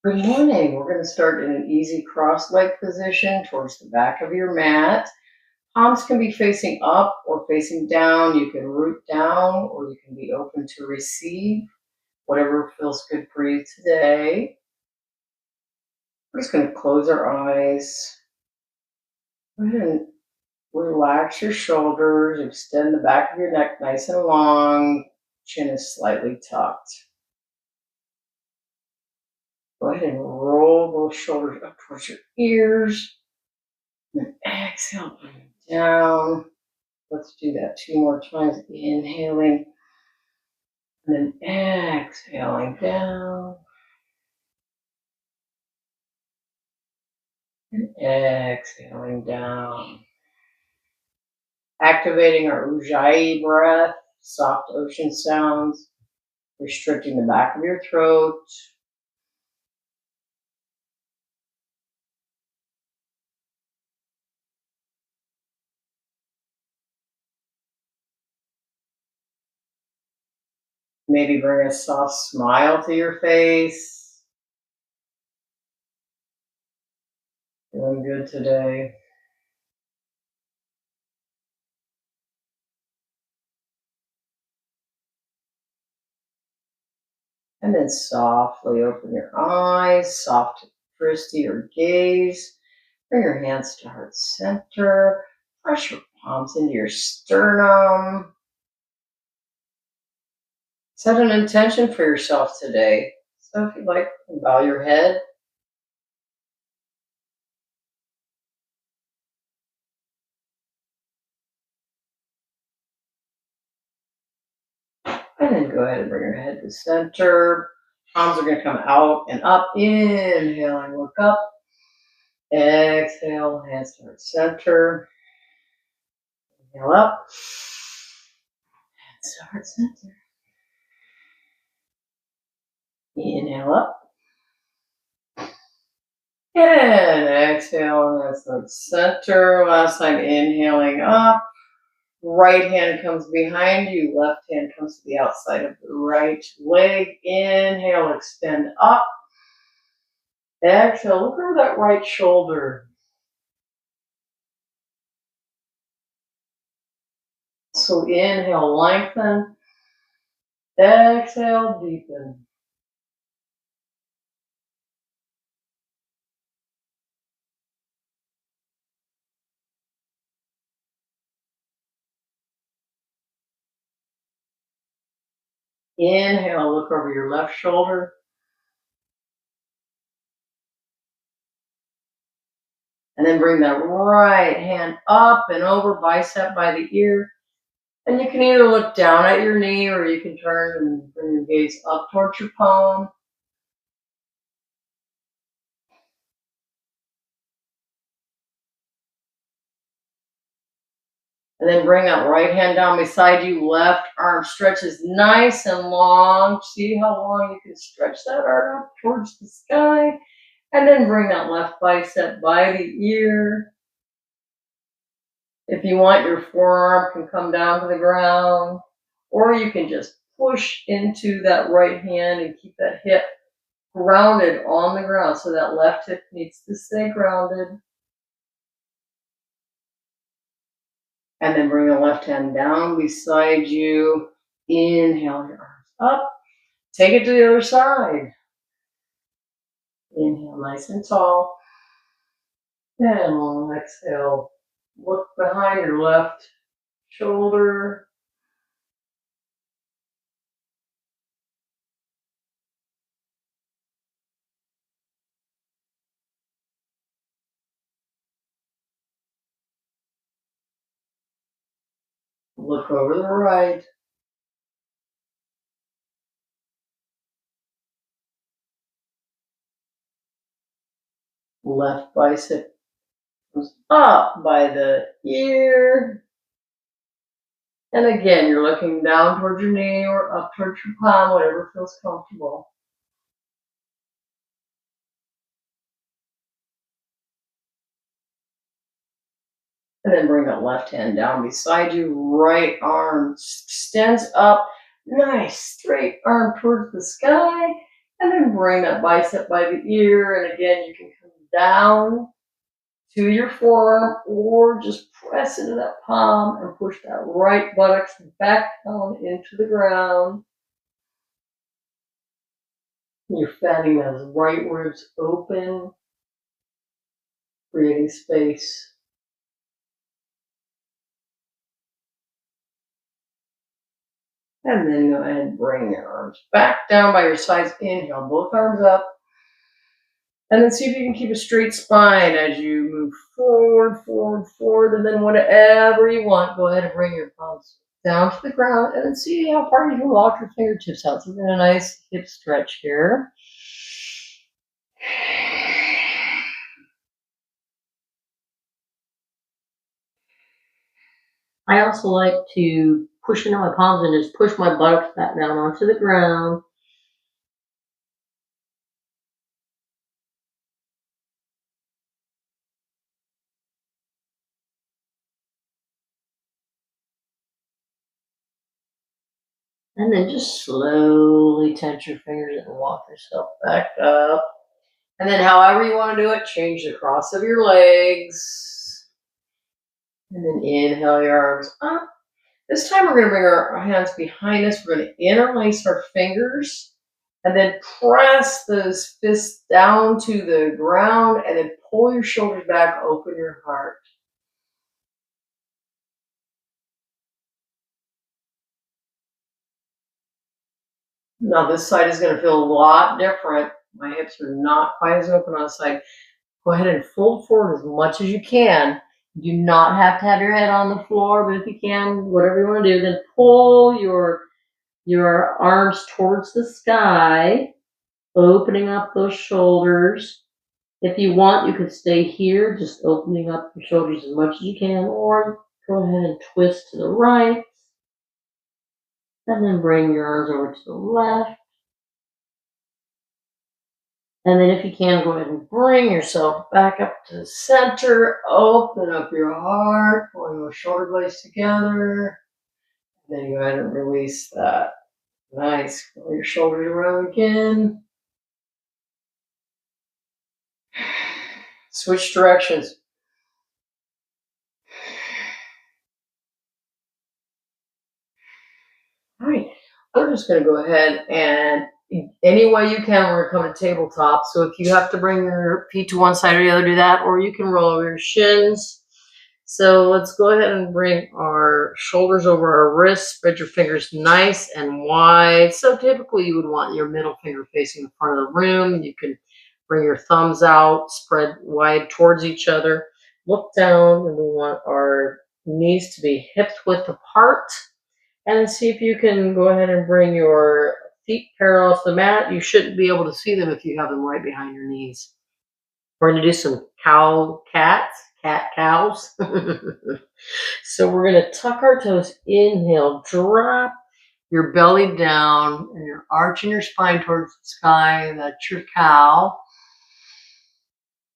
Good morning. We're going to start in an easy cross-leg position towards the back of your mat. Palms can be facing up or facing down. You can root down or you can be open to receive, whatever feels good for you today. We're just going to close our eyes. Go ahead and relax your shoulders, extend the back of your neck nice and long. Chin is slightly tucked. Go ahead and roll those shoulders up towards your ears. And exhale, bring them down. Let's do that two more times. Inhaling and then exhaling down and exhaling down. Activating our Ujjayi breath, soft ocean sounds, restricting the back of your throat. Maybe bring a soft smile to your face. Feeling good today. And then softly open your eyes, soft twist to your gaze. Bring your hands to heart center. Press your palms into your sternum. Set an intention for yourself today. So if you'd like, bow your head. And then go ahead and bring your head to center. Palms are going to come out and up. Inhaling, look up. Exhale, hands to heart center. Inhale up. Hands to heart center. Inhale up. And exhale, hands to heart center. Last time, inhaling up. Right hand comes behind you. Left hand comes to the outside of the right leg. Inhale, extend up. Exhale, look over that right shoulder. So inhale, lengthen. Exhale, deepen. Inhale, look over your left shoulder. And then bring that right hand up and over, bicep by the ear. And you can either look down at your knee or you can turn and bring your gaze up towards your palm. And then bring that right hand down beside you. Left arm stretches nice and long. See how long you can stretch that arm up towards the sky. And then bring that left bicep by the ear. If you want, your forearm can come down to the ground. Or you can just push into that right hand and keep that hip grounded on the ground. So that left hip needs to stay grounded. And then bring the left hand down beside you. Inhale your arms up. Take it to the other side. Inhale nice and tall. And long exhale. Look behind your left shoulder. Look over the right. Left bicep comes up by the ear. And again, you're looking down towards your knee or up towards your palm, whatever feels comfortable. And then bring that left hand down beside you. Right arm extends up. Nice straight arm towards the sky. And then bring that bicep by the ear. And again, you can come down to your forearm or just press into that palm and push that right buttocks back down into the ground. You're fanning those right ribs open, creating space. And then go ahead and bring your arms back down by your sides. Inhale, both arms up. And then see if you can keep a straight spine as you move forward, forward, forward. And then whatever you want, go ahead and bring your palms down to the ground. And then see how far you can walk your fingertips out. So we're in a nice hip stretch here. I also like to push into my palms and just push my buttocks back down onto the ground. And then just slowly tense your fingers and walk yourself back up. And then however you want to do it, change the cross of your legs. And then inhale your arms up. This time we're going to bring our hands behind us. We're going to interlace our fingers and then press those fists down to the ground and then pull your shoulders back, open your heart. Now this side is going to feel a lot different. My hips are not quite as open on the side. Go ahead and fold forward as much as you can. You do not have to have your head on the floor, but if you can, whatever you want to do, then pull your arms towards the sky, opening up those shoulders. If you want, you could stay here, just opening up your shoulders as much as you can, or go ahead and twist to the right, and then bring your arms over to the left. And then if you can, go ahead and bring yourself back up to the center, open up your heart, pulling those shoulder blades together. Then go ahead and release that. Nice. Pull your shoulders around again. Switch directions. All right. We're just going to go ahead and any way you can, we're going to come to tabletop. So if you have to bring your feet to one side or the other, do that. Or you can roll over your shins. So let's go ahead and bring our shoulders over our wrists. Spread your fingers nice and wide. So typically you would want your middle finger facing the front of the room. You can bring your thumbs out, spread wide towards each other. Look down, and we want our knees to be hip width apart. And then see if you can go ahead and bring your feet parallel to the mat. You shouldn't be able to see them if you have them right behind your knees. We're going to do some cat-cows. So we're going to tuck our toes. Inhale, drop your belly down, and you're arching your spine towards the sky. That's your cow.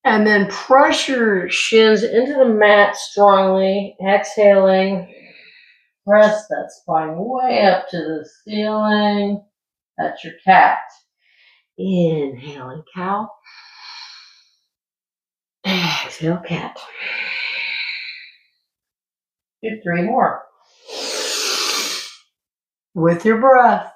And then press your shins into the mat strongly. Exhaling. Press that spine way up to the ceiling. That's your cat. Inhaling cow. Exhale cat. Do 3 more. With your breath.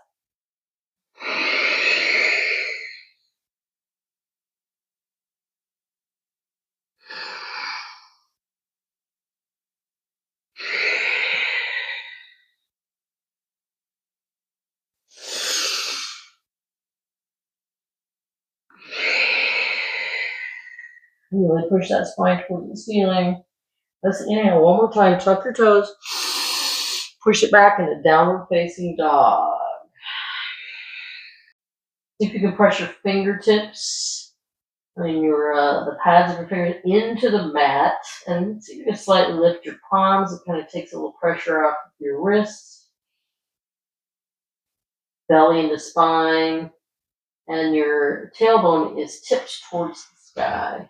Really push that spine towards the ceiling. Let's inhale one more time. Tuck your toes. Push it back into downward facing dog. See if you can press your fingertips and the pads of your fingers into the mat. And see if you can slightly lift your palms. It kind of takes a little pressure off of your wrists. Belly into spine. And your tailbone is tipped towards the sky.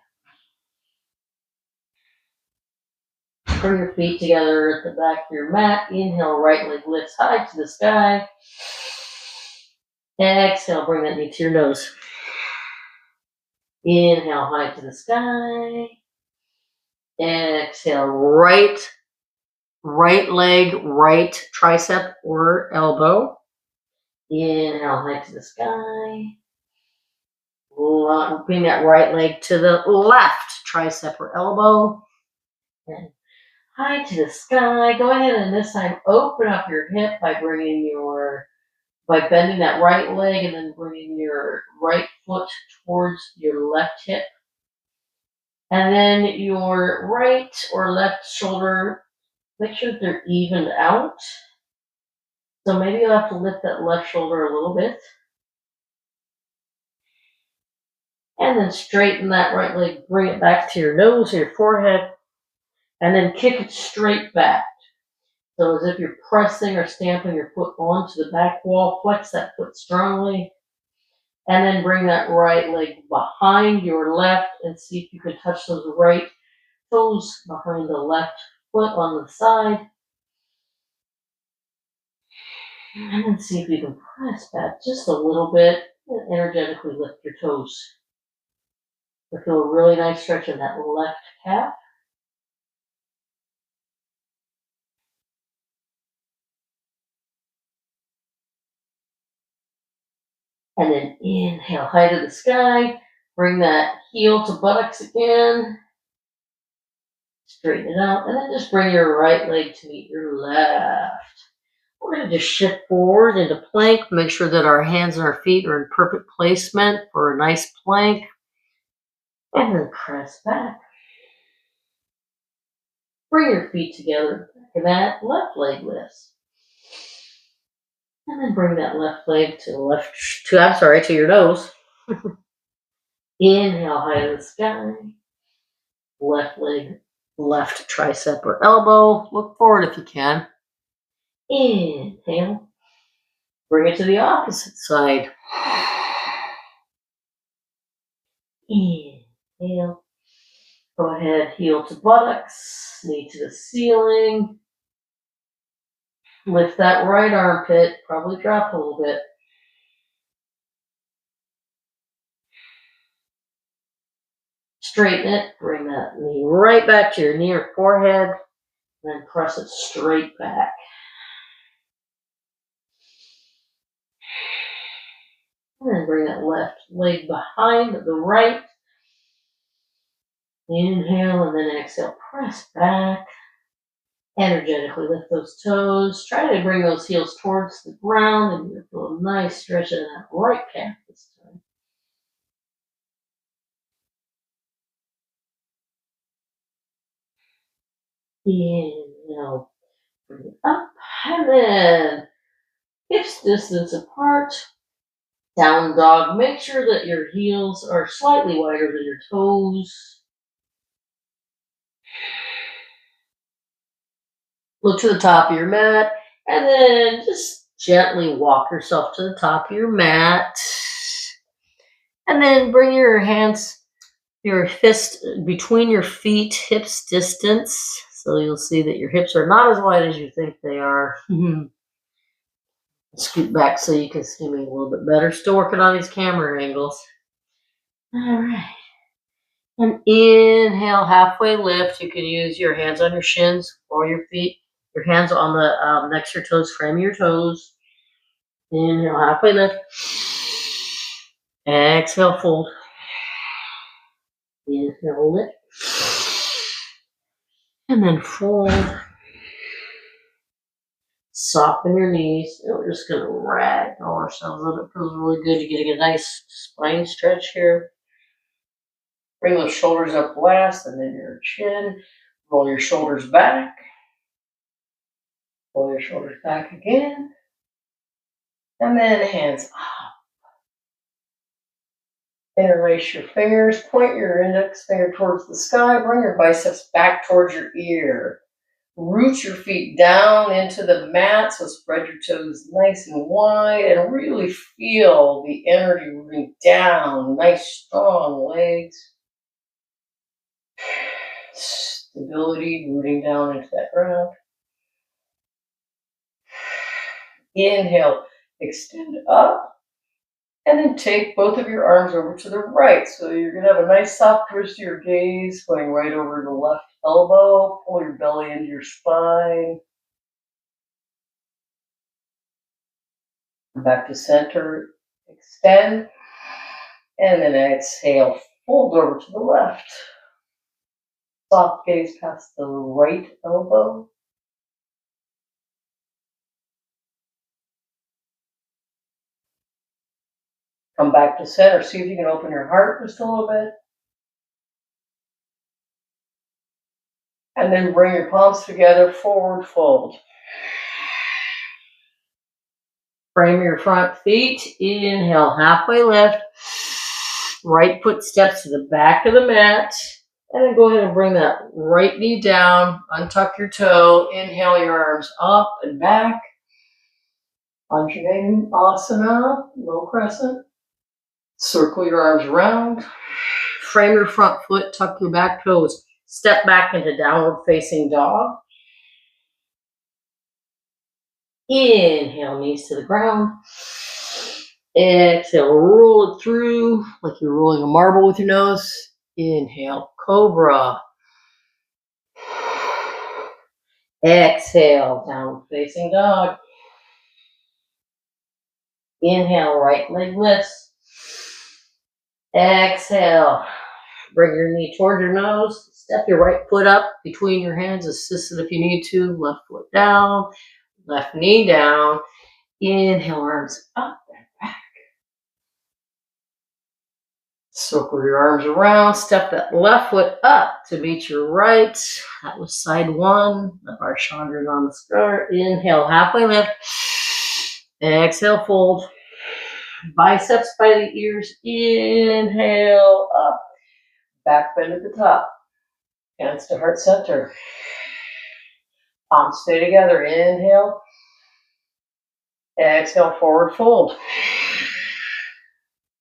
Bring your feet together at the back of your mat. Inhale, right leg lifts high to the sky. Exhale, bring that knee to your nose. Inhale, high to the sky. Exhale, right leg, right tricep or elbow. Inhale, high to the sky. Bring that right leg to the left tricep or elbow. And high to the sky. Go ahead and this time open up your hip by bending that right leg and then bringing your right foot towards your left hip. And then your right or left shoulder, make sure that they're evened out. So maybe you'll have to lift that left shoulder a little bit. And then straighten that right leg, bring it back to your nose or your forehead, and then kick it straight back. So as if you're pressing or stamping your foot onto the back wall, flex that foot strongly, and then bring that right leg behind your left and see if you can touch those right toes behind the left foot on the side. And then see if you can press back just a little bit and energetically lift your toes. You'll feel a really nice stretch in that left calf. And then inhale, high to the sky. Bring that heel to buttocks again. Straighten it out. And then just bring your right leg to meet your left. We're going to just shift forward into plank. Make sure that our hands and our feet are in perfect placement for a nice plank. And then press back. Bring your feet together. Back of that left leg lifts. And then bring that left leg to your nose. Inhale, high to the sky. Left leg, left tricep or elbow. Look forward if you can. Inhale. Bring it to the opposite side. Inhale. Go ahead, heel to buttocks, knee to the ceiling. Lift that right armpit, probably drop a little bit. Straighten it, bring that knee right back to your knee or forehead, then press it straight back. And then bring that left leg behind the right. Inhale and then exhale, press back. Energetically lift those toes. Try to bring those heels towards the ground and you'll feel a nice stretch in that right calf this time. Inhale, bring it up, and then hips distance apart. Down dog. Make sure that your heels are slightly wider than your toes. Look to the top of your mat, and then just gently walk yourself to the top of your mat. And then bring your hands, your fist between your feet, hips distance. So you'll see that your hips are not as wide as you think they are. Scoot back so you can see me a little bit better. Still working on these camera angles. All right. And inhale, halfway lift. You can use your hands on your shins or your feet. Your hands on the next to your toes, frame your toes. Inhale, halfway lift. Exhale, fold. Inhale, lift. And then fold. Soften your knees. And we're just going to ragdoll ourselves up. It feels really good. You're getting a nice spine stretch here. Bring those shoulders up last and then your chin. Roll your shoulders back. Roll your shoulders back again. And then hands up. Interlace your fingers. Point your index finger towards the sky. Bring your biceps back towards your ear. Root your feet down into the mat. So spread your toes nice and wide and really feel the energy rooting down. Nice strong legs. Stability rooting down into that ground. Inhale, extend up. And then take both of your arms over to the right. So you're going to have a nice soft twist to your gaze, going right over the left elbow. Pull your belly into your spine. Back to center. Extend. And then exhale. Fold over to the left. Soft gaze past the right elbow. Come back to center. See if you can open your heart just a little bit. And then bring your palms together, forward fold. Frame your front feet. Inhale, halfway lift. Right foot steps to the back of the mat. And then go ahead and bring that right knee down. Untuck your toe. Inhale your arms up and back. Asana, low crescent. Circle your arms around. Frame your front foot. Tuck your back toes. Step back into downward facing dog. Inhale, knees to the ground. Exhale, roll it through like you're rolling a marble with your nose. Inhale, cobra. Exhale, downward facing dog. Inhale, right leg lifts. Exhale, bring your knee toward your nose. Step your right foot up between your hands, assist it if you need to. Left foot down, left knee down. Inhale, arms up and back. Circle your arms around. Step that left foot up to meet your right. That was side one. Our chandra's on the start. Inhale, halfway lift. Exhale, fold. Biceps by the ears. Inhale, up. Back bend at the top. Hands to heart center. Palms stay together. Inhale. Exhale, forward fold.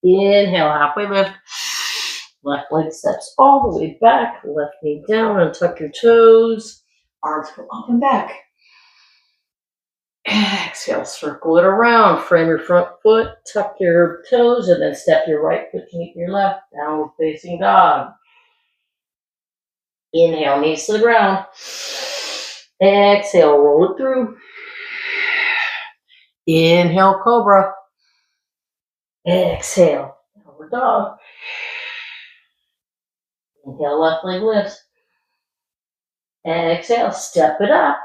Inhale, halfway lift. Left leg steps all the way back. Left knee down. Untuck your toes. Arms go up and back. Exhale, circle it around. Frame your front foot. Tuck your toes and then step your right foot to meet your left. Downward facing dog. Inhale, knees to the ground. Exhale, roll it through. Inhale, cobra. Exhale, downward dog. Inhale, left leg lifts. Exhale, step it up.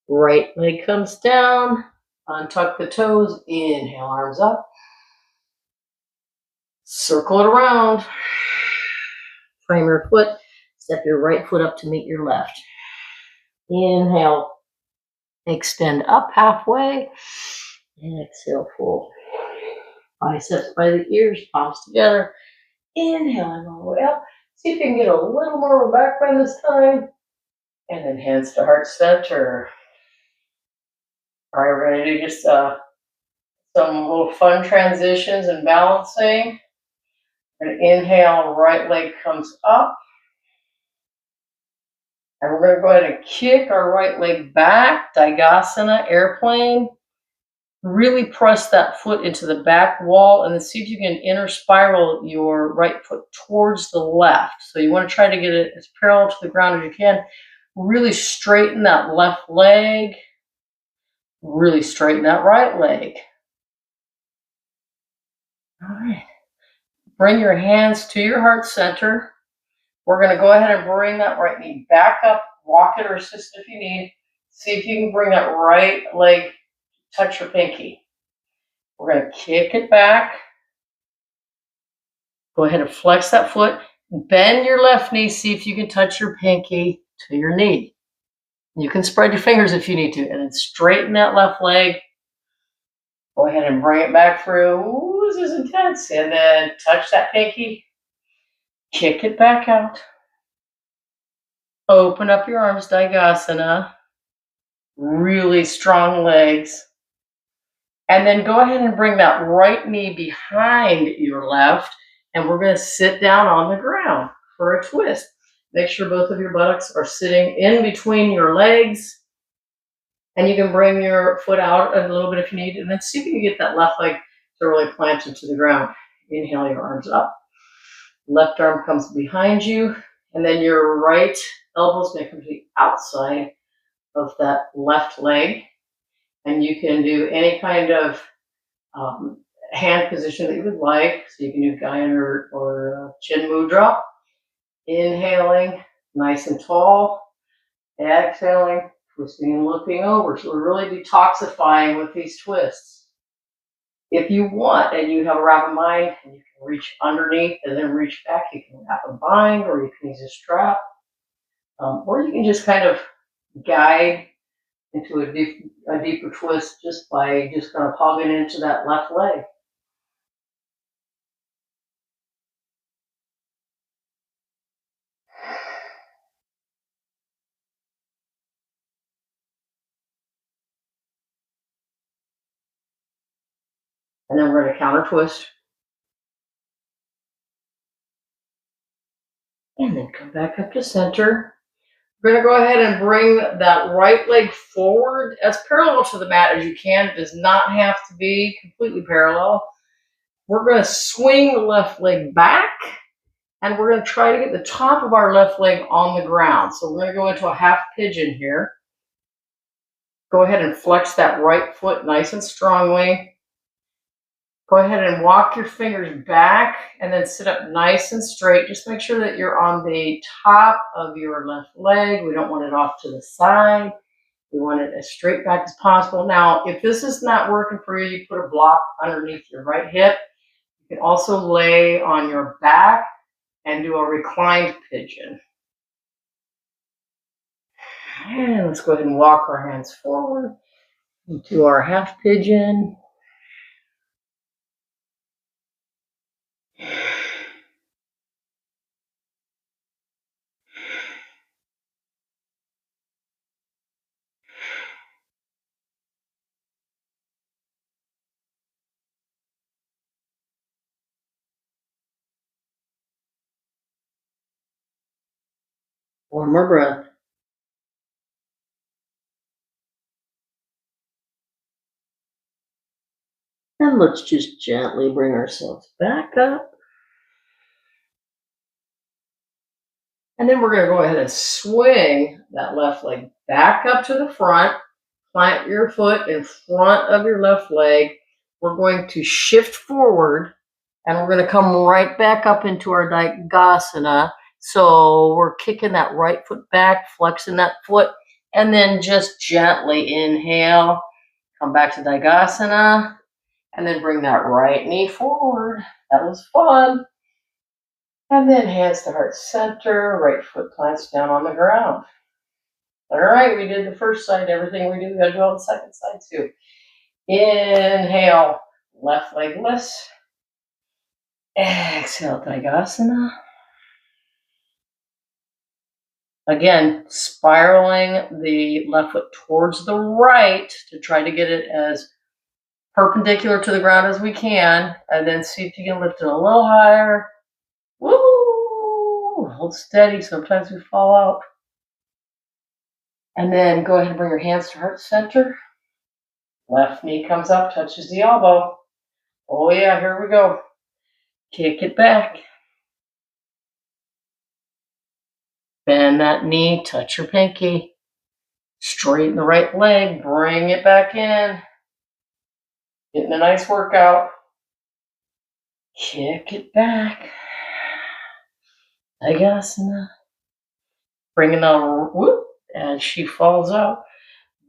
Right leg comes down. Untuck the toes. Inhale, arms up. Circle it around. Frame your foot. Step your right foot up to meet your left. Inhale. Extend up halfway. Exhale, fold. Biceps by the ears, palms together. Inhale and all the way up. See if you can get a little more of a back bend this time. And then hands to heart center. All right, we're going to do just some little fun transitions and balancing. We're going to inhale, right leg comes up. And we're going to go ahead and kick our right leg back, Digasana, airplane. Really press that foot into the back wall and then see if you can inner spiral your right foot towards the left. So you want to try to get it as parallel to the ground as you can. Really straighten that left leg. Really straighten that right leg. All right. Bring your hands to your heart center. We're going to go ahead and bring that right knee back up. Walk it or assist if you need. See if you can bring that right leg, touch your pinky. We're going to kick it back. Go ahead and flex that foot. Bend your left knee. See if you can touch your pinky to your knee. You can spread your fingers if you need to. And then straighten that left leg. Go ahead and bring it back through. Ooh, this is intense. And then touch that pinky. Kick it back out. Open up your arms, Digasana. Really strong legs. And then go ahead and bring that right knee behind your left. And we're going to sit down on the ground for a twist. Make sure both of your buttocks are sitting in between your legs. And you can bring your foot out a little bit if you need. And then see if you can get that left leg to really plant you to the ground. Inhale your arms up. Left arm comes behind you, and then your right elbow is going to come to the outside of that left leg. And you can do any kind of hand position that you would like. So you can do Gyan or Chin Mudra. Inhaling, nice and tall. Exhaling, twisting and looking over. So we're really detoxifying with these twists. If you want and you have a rapid mind and you can reach underneath and then reach back, you can wrap a bind or you can use a strap. Or you can just kind of guide into a deeper twist just by just kind of hugging into that left leg. And then we're going to counter twist. And then come back up to center. We're going to go ahead and bring that right leg forward as parallel to the mat as you can. It does not have to be completely parallel. We're going to swing the left leg back, and we're going to try to get the top of our left leg on the ground. So we're going to go into a half pigeon here. Go ahead and flex that right foot nice and strongly. Go ahead and walk your fingers back and then sit up nice and straight. Just make sure that you're on the top of your left leg. We don't want it off to the side. We want it as straight back as possible. Now, if this is not working for you, you put a block underneath your right hip. You can also lay on your back and do a reclined pigeon. And let's go ahead and walk our hands forward into our half pigeon. One more breath. And let's just gently bring ourselves back up. And then we're going to go ahead and swing that left leg back up to the front. Plant your foot in front of your left leg. We're going to shift forward and we're going to come right back up into our Daigasana. So we're kicking that right foot back, flexing that foot, and then just gently inhale, come back to Daigasana, and then bring that right knee forward. That was fun. And then hands to heart center, right foot plants down on the ground. All right, we did the first side. Everything we do, we got to do on the second side too. Inhale, left leg lifts. Exhale, Daigasana. Again, spiraling the left foot towards the right to try to get it as perpendicular to the ground as we can. And then see if you can lift it a little higher. Woo! Hold steady. Sometimes we fall out. And then go ahead and bring your hands to heart center. Left knee comes up, touches the elbow. Oh yeah, here we go. Kick it back. Bend that knee, touch your pinky. Straighten the right leg, bring it back in. Getting a nice workout. Kick it back. Daigasana. Bringing the whoop, and she falls out.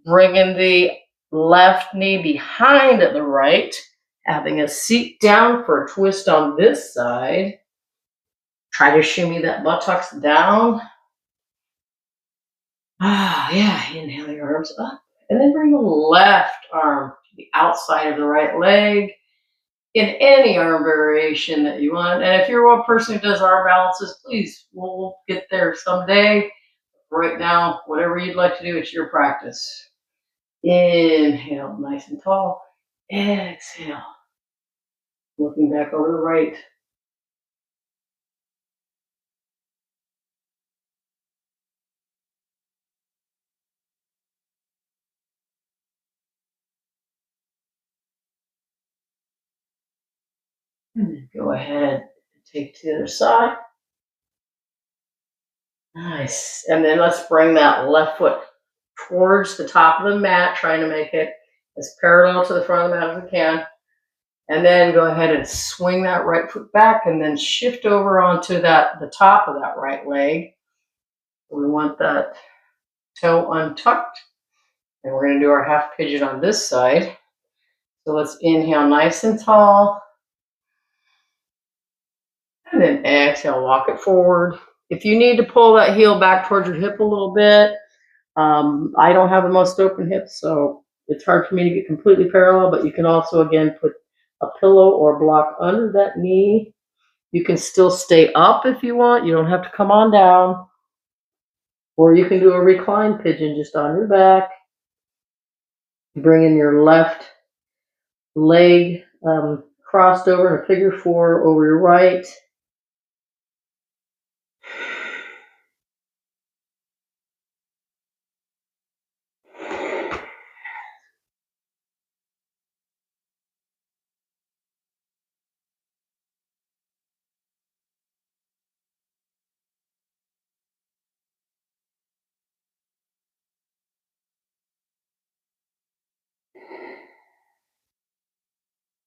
Bringing the left knee behind the right. Having a seat down for a twist on this side. Try to shimmy that buttocks down. Ah, yeah. Inhale your arms up. And then bring the left arm to the outside of the right leg in any arm variation that you want. And if you're one person who does arm balances, please, we'll get there someday. Right now, whatever you'd like to do, it's your practice. Inhale, nice and tall. Exhale. Looking back over the right. And then go ahead and take to the other side. Nice. And then let's bring that left foot towards the top of the mat, trying to make it as parallel to the front of the mat as we can. And then go ahead and swing that right foot back and then shift over onto the top of that right leg. We want that toe untucked. And we're going to do our half pigeon on this side. So let's inhale nice and tall. And then exhale, walk it forward. If you need to pull that heel back towards your hip a little bit, I don't have the most open hips, so it's hard for me to get completely parallel, but you can also, again, put a pillow or block under that knee. You can still stay up if you want. You don't have to come on down. Or you can do a reclined pigeon just on your back. Bring in your left leg crossed over in a figure four over your right.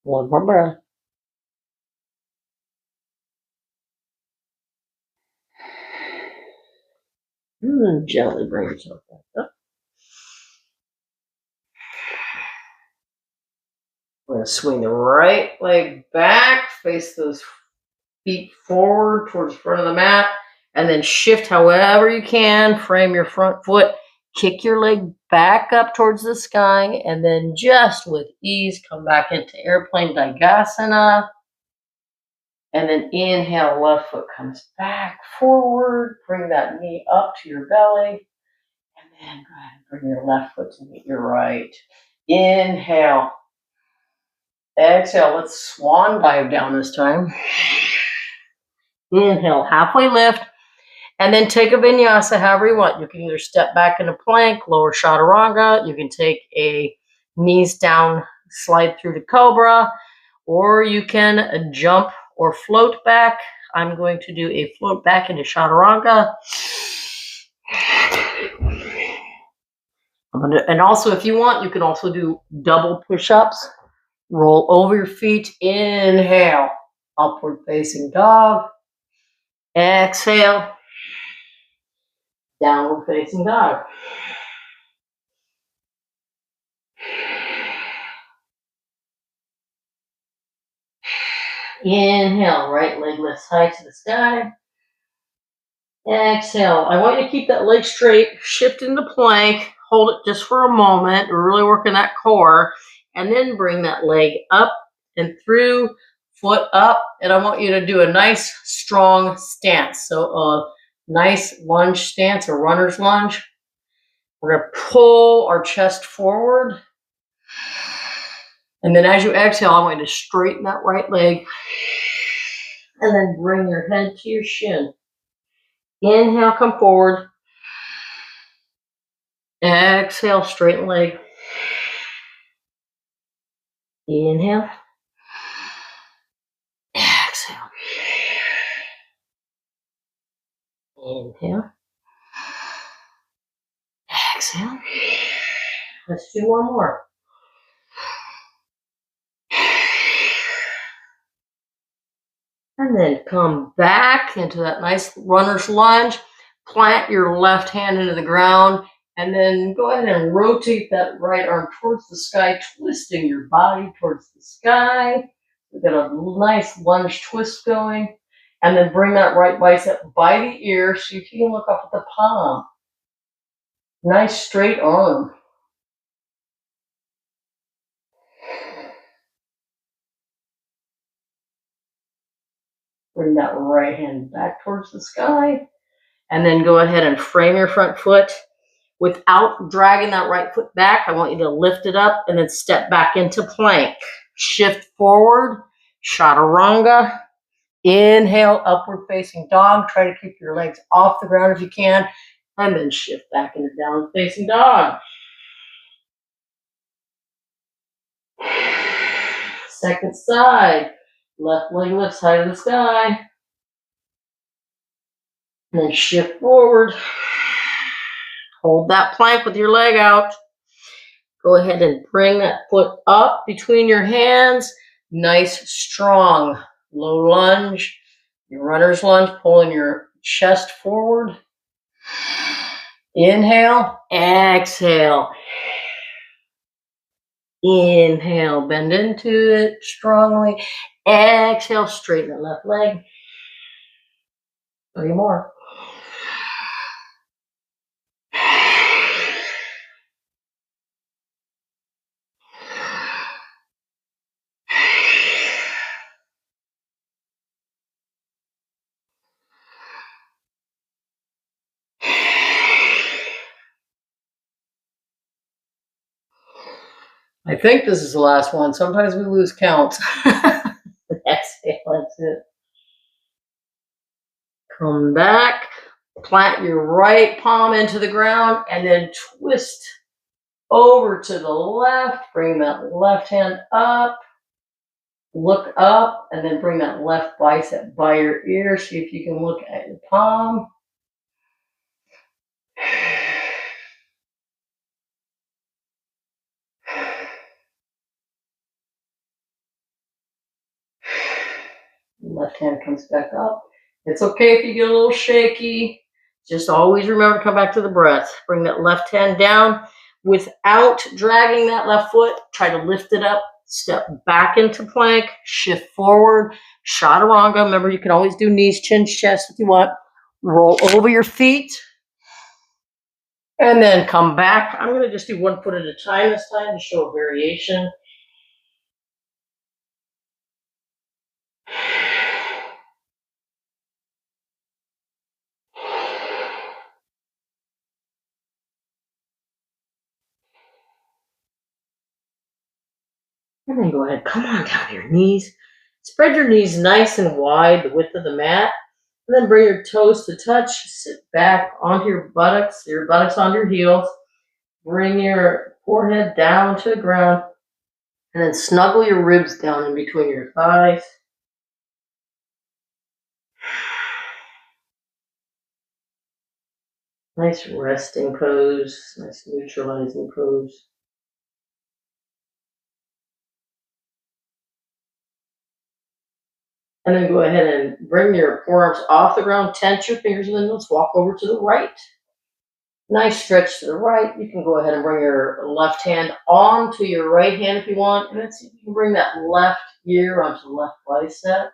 One more breath. And then gently bring yourself back up. We're going to swing the right leg back, face those feet forward towards the front of the mat, and then shift however you can. Frame your front foot, kick your leg back up towards the sky, and then just with ease come back into airplane Digasana. And then inhale, left foot comes back forward. Bring that knee up to your belly. And then go ahead and bring your left foot to meet your right. Inhale. Exhale. Let's swan dive down this time. Inhale, halfway lift. And then take a vinyasa however you want. You can either step back into plank, lower chaturanga. You can take a knees down, slide through to cobra. Or you can jump or float back. I'm going to do a float back into chaturanga. And also, if you want, you can also do double push-ups. Roll over your feet. Inhale, upward facing dog. Exhale, downward facing dog. Inhale, right leg lifts high to the sky. Exhale. I want you to keep that leg straight, shift into plank, hold it just for a moment, really working that core, and then bring that leg up and through, foot up, and I want you to do a nice, strong stance. So a nice lunge stance, a runner's lunge. We're going to pull our chest forward. And then as you exhale, I want you to straighten that right leg. And then bring your head to your shin. Inhale, come forward. Exhale, straighten leg. Inhale. Exhale. Inhale. Exhale. Let's do one more. And then come back into that nice runner's lunge. Plant your left hand into the ground. And then go ahead and rotate that right arm towards the sky, twisting your body towards the sky. We've got a nice lunge twist going. And then bring that right bicep by the ear so you can look up at the palm. Nice straight arm. Bring that right hand back towards the sky. And then go ahead and frame your front foot. Without dragging that right foot back, I want you to lift it up and then step back into plank. Shift forward, chaturanga. Inhale, upward facing dog. Try to keep your legs off the ground if you can. And then shift back into downward facing dog. Second side. Left leg lifts high to the sky. And then shift forward. Hold that plank with your leg out. Go ahead and bring that foot up between your hands. Nice, strong, low lunge. Your runner's lunge, pulling your chest forward. Inhale, exhale. Inhale, bend into it strongly. Exhale, straighten the left leg. 3 more. I think this is the last one. Sometimes we lose count. Exhale, that's it. Come back, plant your right palm into the ground, and then twist over to the left. Bring that left hand up. Look up, and then bring that left bicep by your ear. See if you can look at your palm. Left hand comes back up. It's okay if you get a little shaky. Just always remember to come back to the breath. Bring that left hand down without dragging that left foot. Try to lift it up. Step back into plank. Shift forward. Chaturanga. Remember, you can always do knees, chins, chest if you want. Roll over your feet. And then come back. I'm going to just do 1 foot at a time this time to show a variation. And then go ahead, come on down to your knees. Spread your knees nice and wide, the width of the mat. And then bring your toes to touch. Sit back onto your buttocks onto your heels. Bring your forehead down to the ground. And then snuggle your ribs down in between your thighs. Nice resting pose, nice neutralizing pose. And then go ahead and bring your forearms off the ground, tense your fingers, and then let's walk over to the right. Nice stretch to the right. You can go ahead and bring your left hand onto your right hand if you want. And then see if you can bring that left ear onto the left bicep.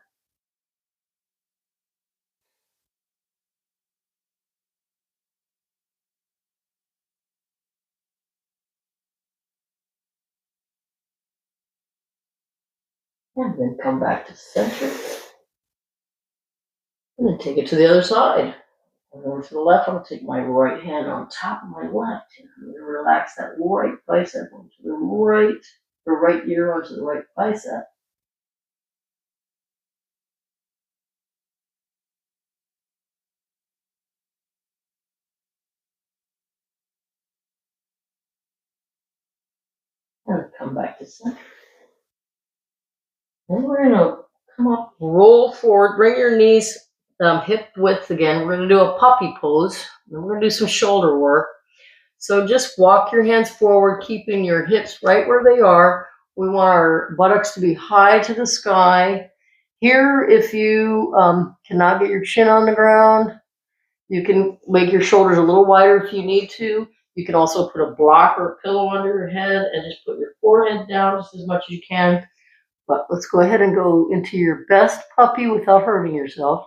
And then come back to center. And then take it to the other side. And over to the left, I'm going to take my right hand on top of my left hand. I'm going to relax that right bicep onto the right ear onto the right bicep. And come back to center. And we're going to come up, roll forward, bring your knees hip width again. We're going to do a puppy pose. And we're going to do some shoulder work. So just walk your hands forward, keeping your hips right where they are. We want our buttocks to be high to the sky. Here, if you cannot get your chin on the ground, you can make your shoulders a little wider if you need to. You can also put a block or a pillow under your head and just put your forehead down just as much as you can. But let's go ahead and go into your best puppy without hurting yourself.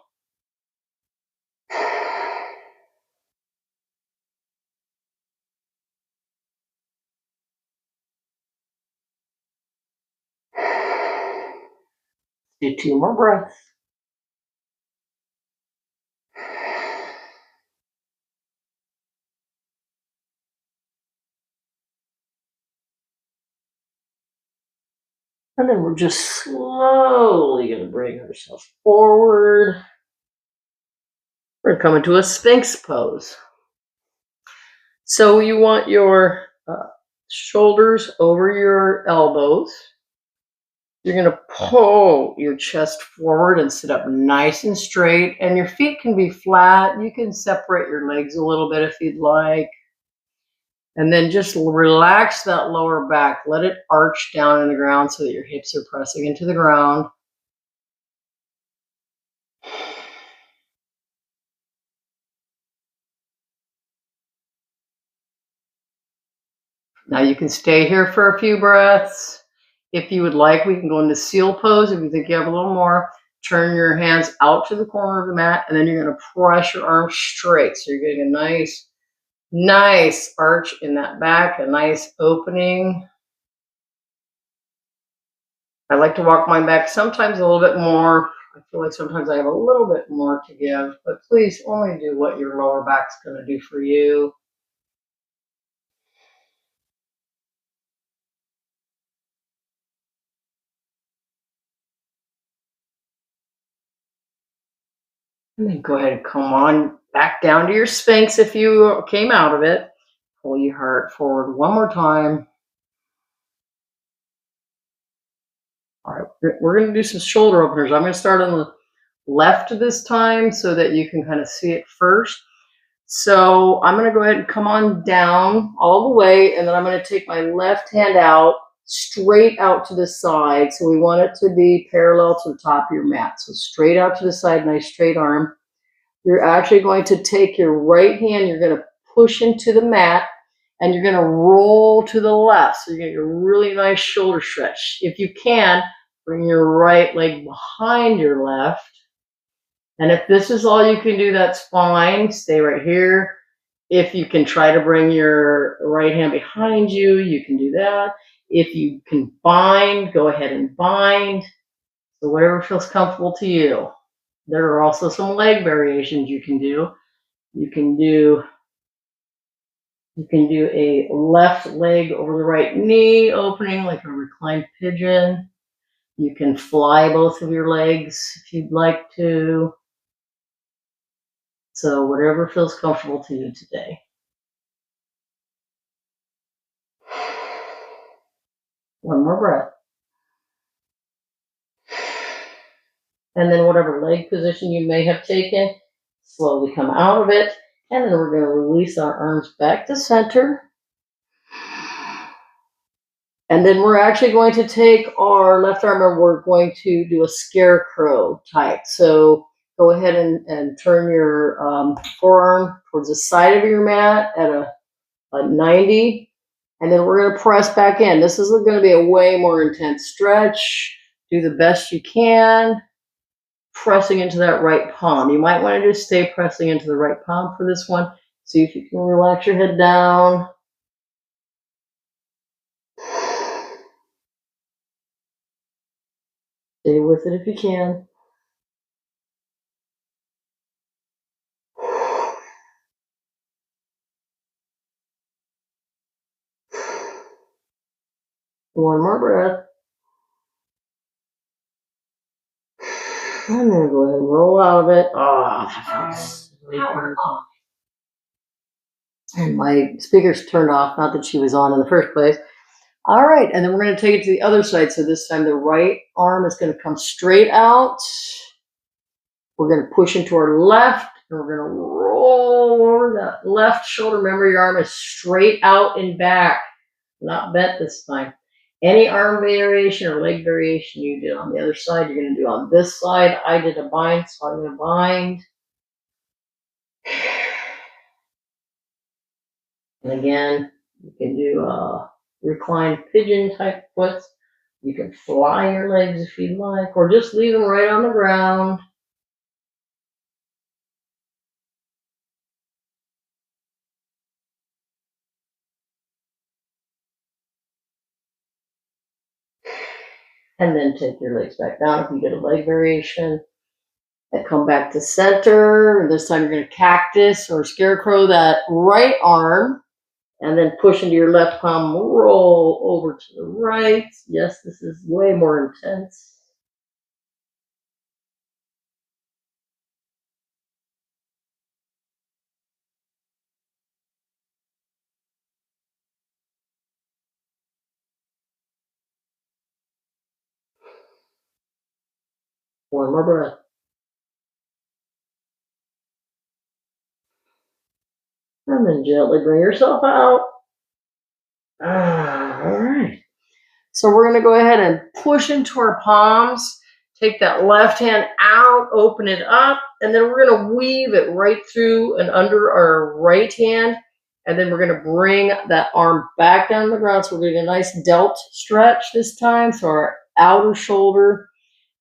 Do 2 more breaths. And then we're just slowly going to bring ourselves forward. We're going to come into a Sphinx pose. So you want your shoulders over your elbows. You're going to pull your chest forward and sit up nice and straight. And your feet can be flat. You can separate your legs a little bit if you'd like. And then just relax that lower back. Let it arch down in the ground so that your hips are pressing into the ground. Now you can stay here for a few breaths. If you would like, we can go into seal pose. If you think you have a little more, turn your hands out to the corner of the mat, and then you're going to press your arms straight. So you're getting a nice arch in that back, a nice opening. I like to walk my back sometimes a little bit more. I feel like sometimes I have a little bit more to give, but please only do what your lower back's going to do for you. And then go ahead and come on back down to your Sphinx if you came out of it. Pull your heart forward one more time. All right, we're going to do some shoulder openers. I'm going to start on the left this time so that you can kind of see it first. So I'm going to go ahead and come on down all the way, and then I'm going to take my left hand out, straight out to the side. So we want it to be parallel to the top of your mat. So straight out to the side, nice straight arm. You're actually going to take your right hand, you're going to push into the mat, and you're going to roll to the left. So you're going to get a really nice shoulder stretch. If you can, bring your right leg behind your left. And if this is all you can do, that's fine. Stay right here. If you can try to bring your right hand behind you, you can do that. If you can bind, go ahead and bind. So whatever feels comfortable to you. There are also some leg variations you can do. You can do a left leg over the right knee opening like a reclined pigeon. You can fly both of your legs if you'd like to. So whatever feels comfortable to you today. One more breath. And then whatever leg position you may have taken, slowly come out of it. And then we're going to release our arms back to center. And then we're actually going to take our left arm and we're going to do a scarecrow type. So go ahead and turn your forearm towards the side of your mat at a 90. And then we're going to press back in. This is going to be a way more intense stretch. Do the best you can, pressing into that right palm. You might want to just stay pressing into the right palm for this one. See if you can relax your head down. Stay with it if you can. One more breath. I'm going to go ahead and roll out of it. Oh, that feels really good. And my speaker's turned off, not that she was on in the first place. All right, and then we're going to take it to the other side. So this time the right arm is going to come straight out. We're going to push into our left, and we're going to roll over that left shoulder. Remember, your arm is straight out and back, not bent this time. Any arm variation or leg variation you did on the other side, you're going to do on this side. I did a bind, so I'm going to bind. And again, you can do a reclined pigeon type twist. You can fly your legs if you'd like, or just leave them right on the ground. And then take your legs back down if you get a leg variation. And come back to center. And this time you're going to cactus or scarecrow that right arm. And then push into your left palm, roll over to the right. Yes, this is way more intense. One more breath. And then gently bring yourself out. All right. So we're going to go ahead and push into our palms. Take that left hand out, open it up, and then we're going to weave it right through and under our right hand. And then we're going to bring that arm back down to the ground. So we're getting a nice delt stretch this time. So our outer shoulder.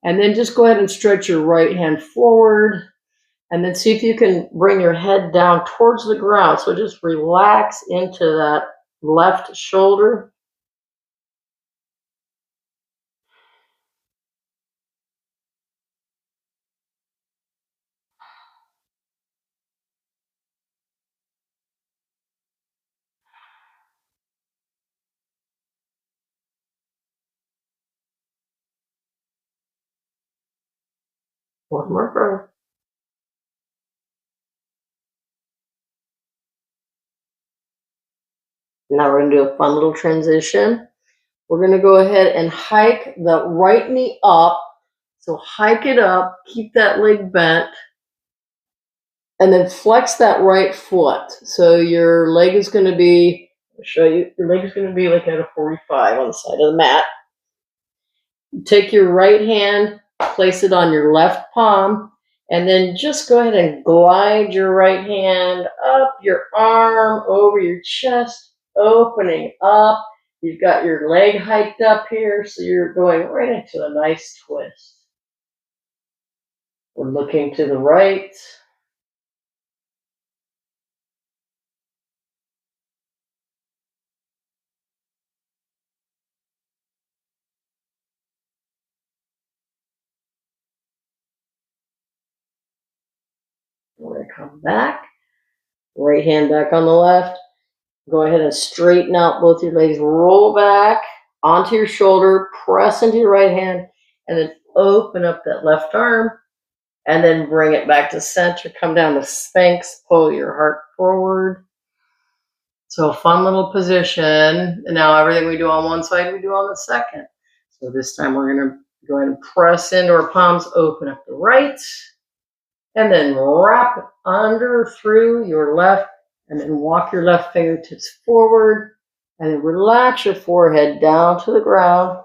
And then just go ahead and stretch your right hand forward. And then see if you can bring your head down towards the ground. So just relax into that left shoulder. One more breath. Now we're going to do a fun little transition. We're going to go ahead and hike the right knee up. So hike it up, keep that leg bent, and then flex that right foot. So your leg is going to be, I'll show you, your leg is going to be like at a 45 on the side of the mat. Take your right hand, place it on your left palm, and then just go ahead and glide your right hand up your arm, over your chest, opening up. You've got your leg hiked up here, so you're going right into a nice twist. We're looking to the right. We're going to come back. Right hand back on the left. Go ahead and straighten out both your legs. Roll back onto your shoulder. Press into your right hand. And then open up that left arm. And then bring it back to center. Come down to Sphinx. Pull your heart forward. So a fun little position. And now everything we do on one side, we do on the second. So this time we're going to go ahead and press into our palms. Open up the right. And then wrap under through your left, and then walk your left fingertips forward, and then relax your forehead down to the ground.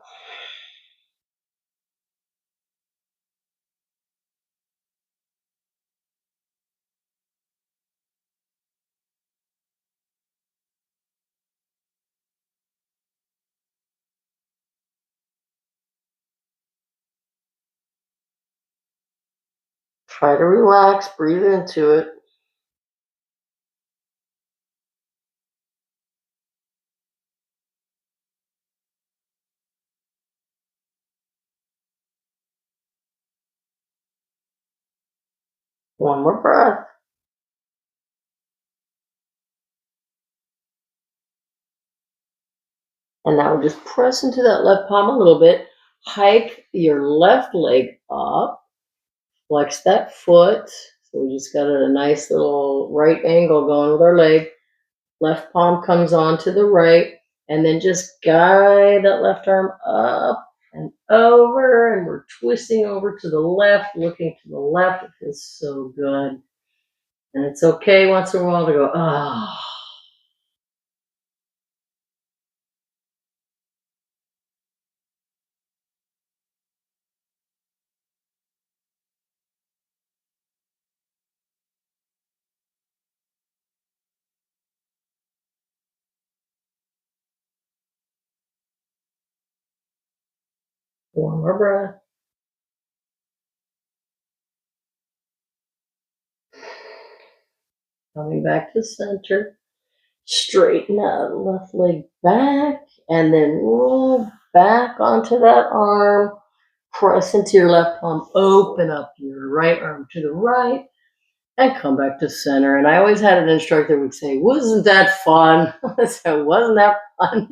Try to relax, breathe into it. One more breath. And now just press into that left palm a little bit. Hike your left leg up. Flex that foot. So we just got a nice little right angle going with our leg. Left palm comes on to the right. And then just guide that left arm up and over. And we're twisting over to the left, looking to the left. It feels so good. And it's okay once in a while to go, ah. One more breath. Coming back to center. Straighten that left leg back and then roll back onto that arm. Press into your left palm. Open up your right arm to the right and come back to center. And I always had an instructor who would say, wasn't that fun? I said, wasn't that fun?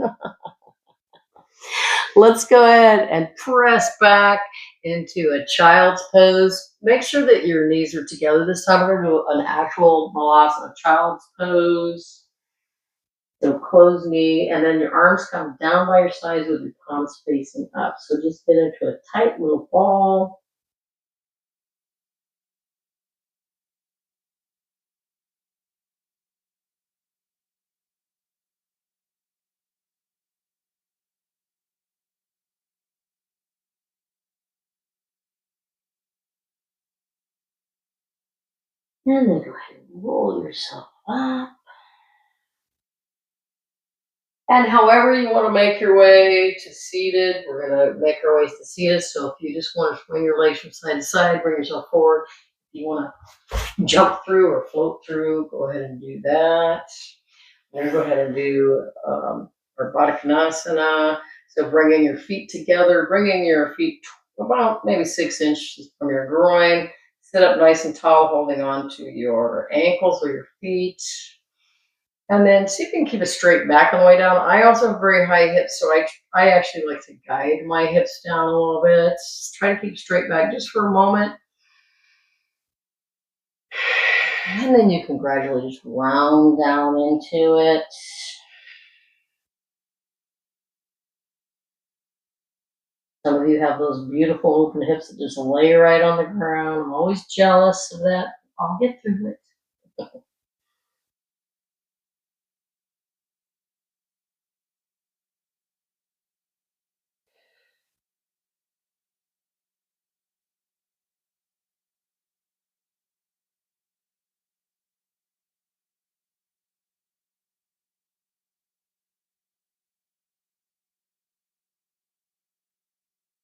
Let's go ahead and press back into a child's pose. Make sure that your knees are together. This time we're going to do an actual Vinyasa child's pose. So close knee, and then your arms come down by your sides with your palms facing up. So just get into a tight little ball. And then go ahead and roll yourself up. And however you want to make your way to seated, we're going to make our ways to seated. So if you just want to swing your legs from side to side, bring yourself forward. If you want to jump through or float through, go ahead and do that. Then go ahead and do our Vinyasa. So bringing your feet together, bringing your feet about maybe 6 inches from your groin. Sit up nice and tall, holding on to your ankles or your feet. And then see if you can keep a straight back on the way down. I also have very high hips, so I actually like to guide my hips down a little bit. Try to keep straight back just for a moment. And then you can gradually just round down into it. Some of you have those beautiful open hips that just lay right on the ground. I'm always jealous of that. I'll get through it.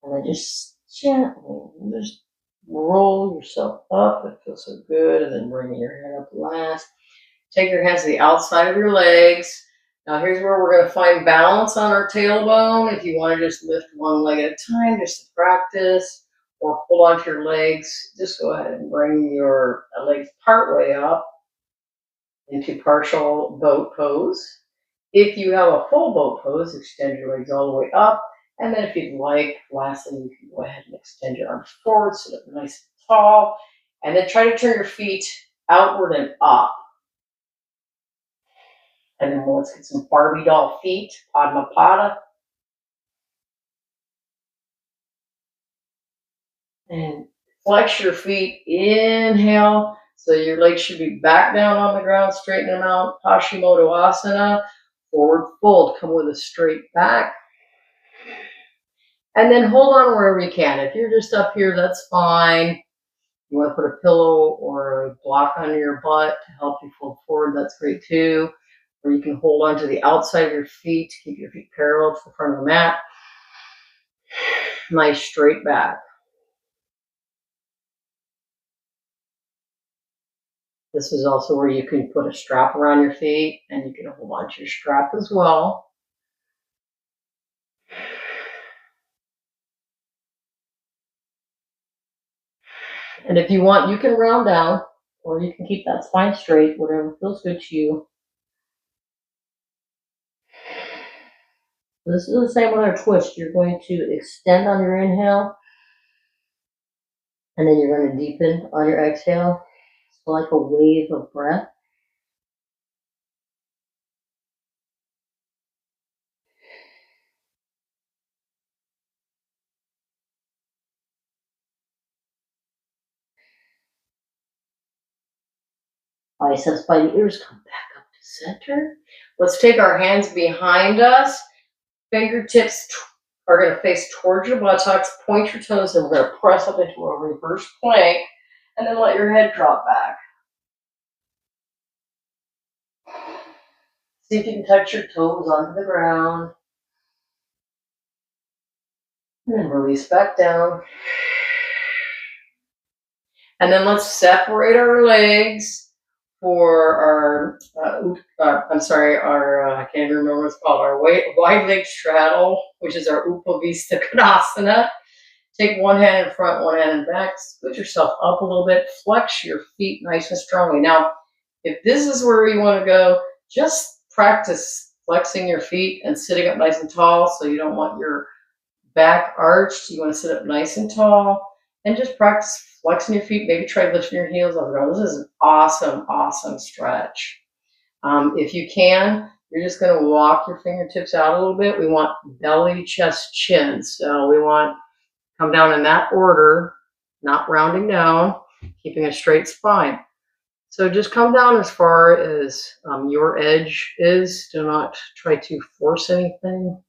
And then just gently, just roll yourself up. It feels so good. And then bring your head up last. Take your hands to the outside of your legs. Now here's where we're going to find balance on our tailbone. If you want to just lift one leg at a time, just to practice, or hold onto your legs, just go ahead and bring your legs part way up into partial boat pose. If you have a full boat pose, extend your legs all the way up. And then if you'd like, lastly, you can go ahead and extend your arms forward, sit up nice and tall. And then try to turn your feet outward and up. And then let's get some Barbie doll feet, Padmapada. And flex your feet, inhale. So your legs should be back down on the ground, straighten them out. Paschimottanasana, forward fold, come with a straight back. And then hold on wherever you can. If you're just up here, that's fine. You want to put a pillow or a block under your butt to help you fold forward, that's great too. Or you can hold on to the outside of your feet to keep your feet parallel to the front of the mat. Nice straight back. This is also where you can put a strap around your feet and you can hold on to your strap as well. And if you want, you can round down or you can keep that spine straight, whatever feels good to you. This is the same with our twist. You're going to extend on your inhale and then you're going to deepen on your exhale. So like a wave of breath. Biceps by the ears, come back up to center. Let's take our hands behind us. Fingertips are going to face towards your buttocks. Point your toes and we're going to press up into a reverse plank and then let your head drop back. See if you can touch your toes onto the ground. And then release back down. And then let's separate our legs for our, I can't even remember what it's called, our wide leg straddle, which is our Upavista Konasana. Take one hand in front, one hand in back, scoot yourself up a little bit, flex your feet nice and strongly. Now, if this is where you want to go, just practice flexing your feet and sitting up nice and tall. So you don't want your back arched. You want to sit up nice and tall and just practice flexing your feet. Maybe try lifting your heels off the ground. This is an awesome, awesome stretch. If you can, you're just going to walk your fingertips out a little bit. We want belly, chest, chin. So we want come down in that order, not rounding down, keeping a straight spine. So just come down as far as your edge is. Do not try to force anything.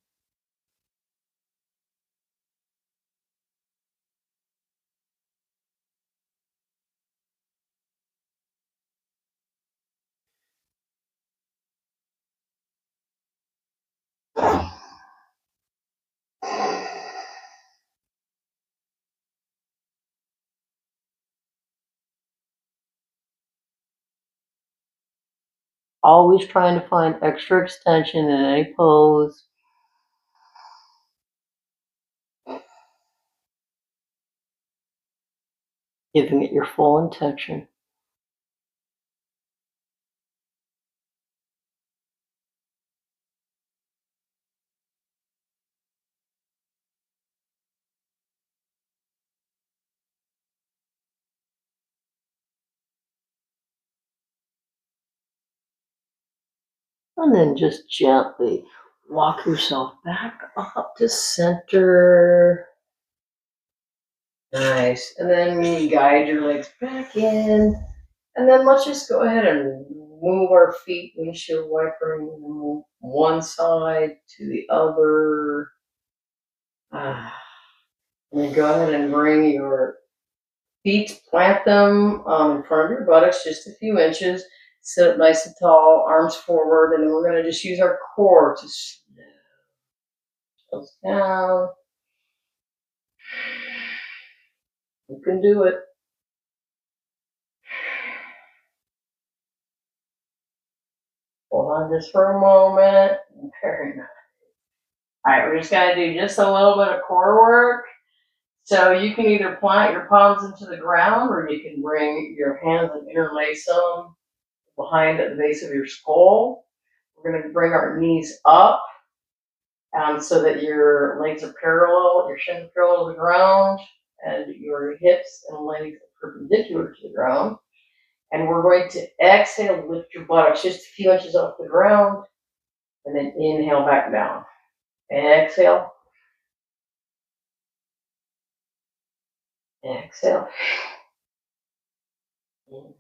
Always trying to find extra extension in any pose. Giving it your full intention. And then just gently walk yourself back up to center. Nice. And then guide your legs back in. And then let's just go ahead and move our feet, windshield wiper, move one side to the other. And then go ahead and bring your feet, plant them in front of your buttocks, just a few inches. Sit up nice and tall, arms forward, and then we're going to just use our core to slow us down. You can do it. Hold on just for a moment. Very nice. All right, we're just going to do just a little bit of core work. So you can either plant your palms into the ground, or you can bring your hands and interlace them behind at the base of your skull. We're going to bring our knees up so that your legs are parallel, your shins are parallel to the ground, and your hips and legs are perpendicular to the ground. And we're going to exhale, lift your buttocks just a few inches off the ground, and then inhale back down. Exhale. Exhale. Inhale.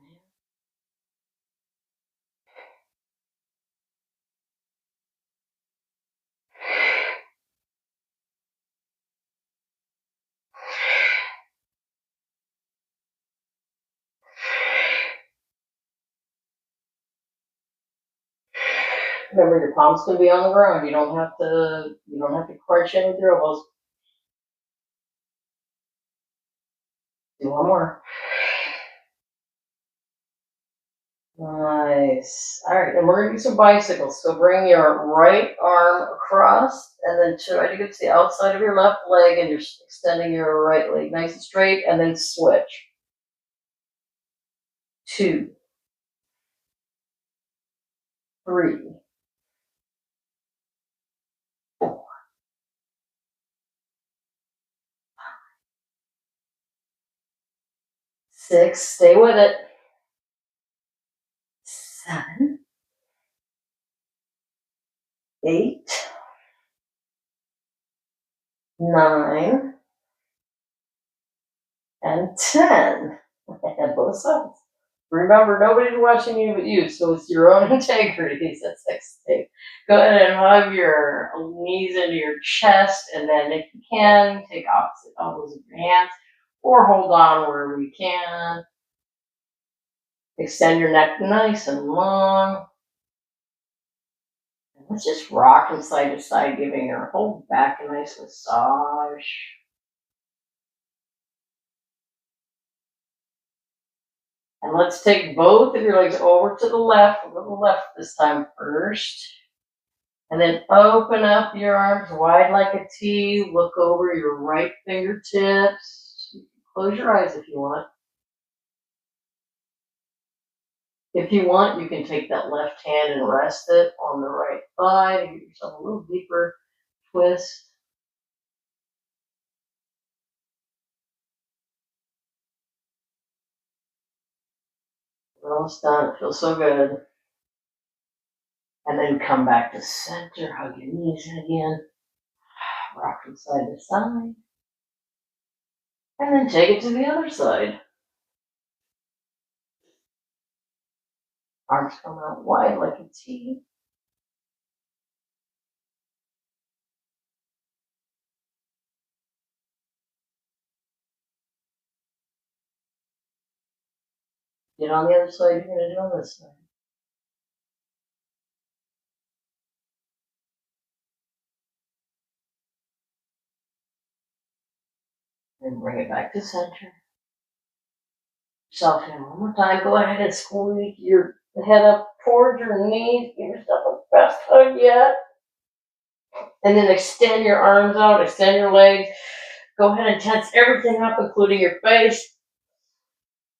Remember, your palms can be on the ground. You don't have to crunch in with your elbows. Do one more. Nice. All right, and we're gonna do some bicycles. So bring your right arm across, and then try to get to the outside of your left leg, and you're extending your right leg nice and straight, and then switch. 2, 3, 4, 6. Stay with it. 7, 8, 9, and 10. And both sides. Remember, nobody's watching you but you, so it's your own integrity. That's next. Go ahead and hug your knees into your chest, and then if you can, take opposite elbows of your hands, or hold on wherever you can. Extend your neck nice and long. And let's just rock from side to side, giving your whole back a nice massage. And let's take both of your legs over to the left. We'll go to the left this time first. And then open up your arms wide like a T. Look over your right fingertips. You can close your eyes if you want. If you want, you can take that left hand and rest it on the right thigh to give yourself a little deeper twist. We're almost done. It feels so good. And then come back to center. Hug your knees in again. Rock from side to side. And then take it to the other side. Arms come out wide like a T. Get on the other side, you're going to do on this side. And bring it back to center. Yourself in one more time. Go ahead and squeak your the head up towards your knees. Give yourself a best hug yet. And then extend your arms out, extend your legs. Go ahead and tense everything up, including your face.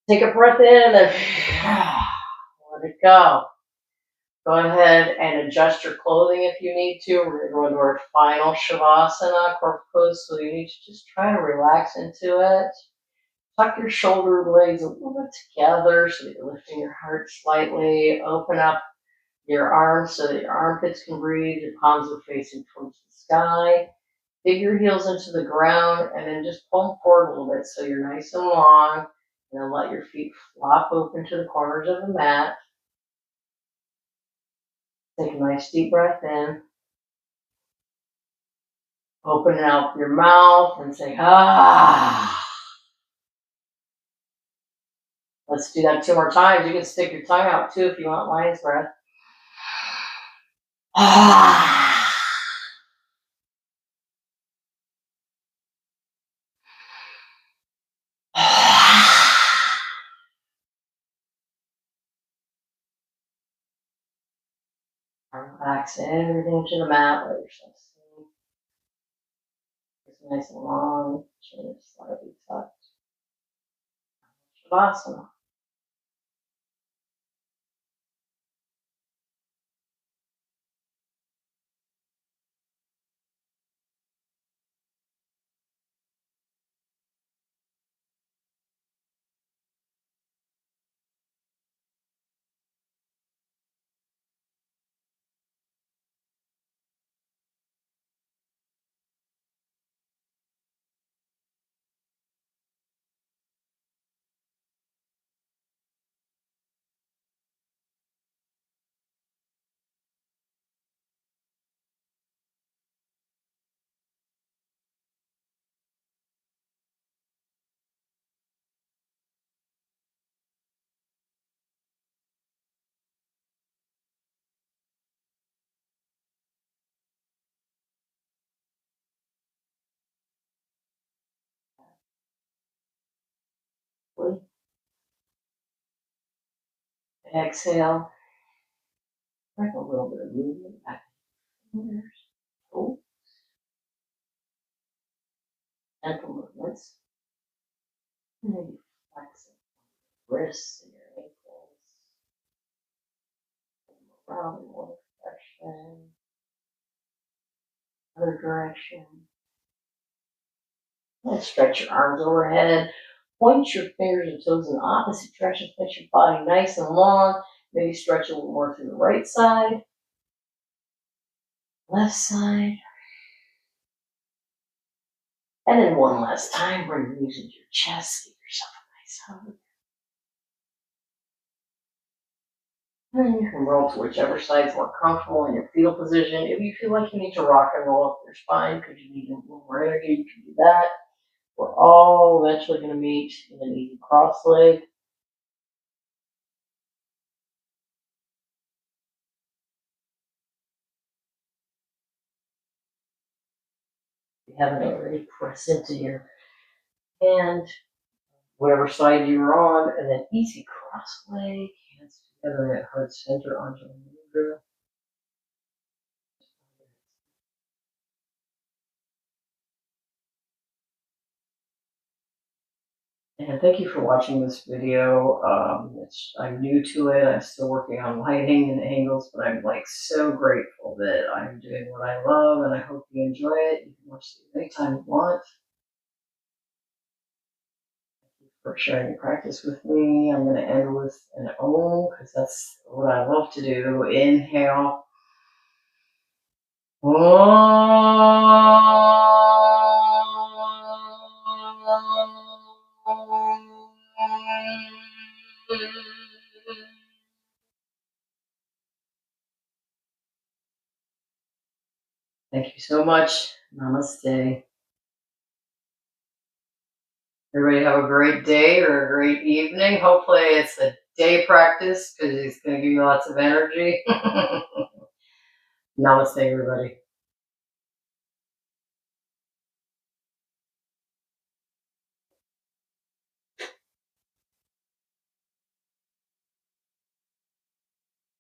Take a breath in and then let it go. Go ahead and adjust your clothing if you need to. We're going to go into our final Shavasana, corpse pose, so you need to just try to relax into it. Tuck your shoulder blades a little bit together so that you're lifting your heart slightly. Open up your arms so that your armpits can breathe. Your palms are facing towards the sky. Dig your heels into the ground and then just pull them forward a little bit so you're nice and long. And then let your feet flop open to the corners of the mat. Take a nice deep breath in. Open up your mouth and say, ah. Let's do that 2 more times. You can stick your tongue out too if you want lion's breath. Ah. Relax everything to the mat. Let yourself sink. It's nice and long. Chin is slightly tucked. Shavasana. Exhale. Bring a little bit of movement back in your fingers. Oh, gentle movements. And then you flex your wrists and your ankles. Around in one direction, other direction. And stretch your arms overhead. Point your fingers and toes in opposite directions. Make your body nice and long. Maybe stretch a little more to the right side, left side. And then one last time, bring your knees into your chest. Give yourself a nice hug. And then you can roll to whichever side is more comfortable in your fetal position. If you feel like you need to rock and roll up your spine because you need a little more energy, you can do that. We're all eventually going to meet in an easy cross leg. If you haven't already, press into your hand, whatever side you're on, and then easy cross leg, hands together at heart center, arms on the mudra. And thank you for watching this video. I'm new to it. I'm still working on lighting and angles, but I'm like so grateful that I'm doing what I love, and I hope you enjoy it. You can watch it anytime you want. Thank you for sharing your practice with me. I'm going to end with an Om because that's what I love to do. Inhale. Thank you so much. Namaste. Everybody have a great day or a great evening. Hopefully it's a day practice because it's going to give you lots of energy. Namaste, everybody.